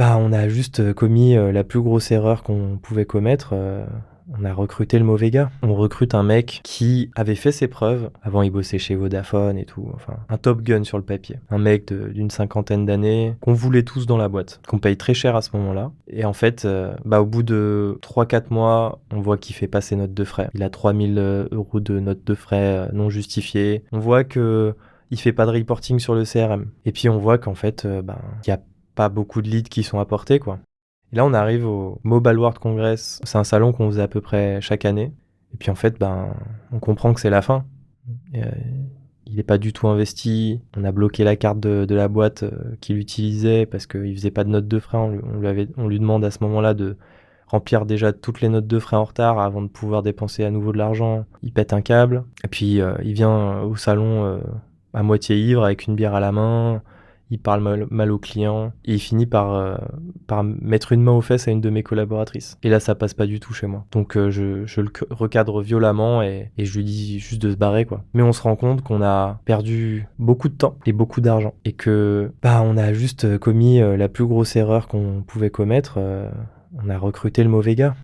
On a juste, commis, la plus grosse erreur qu'on pouvait commettre, on a recruté le mauvais gars. On recrute un mec qui avait fait ses preuves. Avant, il bossait chez Vodafone et tout, enfin, un Top Gun sur le papier. Un mec d'une cinquantaine d'années, qu'on voulait tous dans la boîte, qu'on paye très cher à ce moment-là. Et en fait, au bout de 3-4 mois, on voit qu'il fait pas ses notes de frais. Il a 3000 € de notes de frais non justifiées. On voit que il fait pas de reporting sur le CRM. Et puis on voit qu'en fait, il y a pas beaucoup de leads qui sont apportés, quoi. Et là, on arrive au Mobile World Congress. C'est un salon qu'on faisait à peu près chaque année. Et puis en fait, on comprend que c'est la fin. Et, il n'est pas du tout investi. On a bloqué la carte de la boîte qu'il utilisait parce qu'il faisait pas de notes de frais. On lui demande à ce moment-là de remplir déjà toutes les notes de frais en retard avant de pouvoir dépenser à nouveau de l'argent. Il pète un câble. Et puis il vient au salon à moitié ivre avec une bière à la main. Il parle mal aux clients et il finit par mettre une main aux fesses à une de mes collaboratrices. Et là, ça passe pas du tout chez moi. Donc je le recadre violemment et je lui dis juste de se barrer, quoi. Mais on se rend compte qu'on a perdu beaucoup de temps et beaucoup d'argent et que on a juste commis la plus grosse erreur qu'on pouvait commettre. On a recruté le mauvais gars.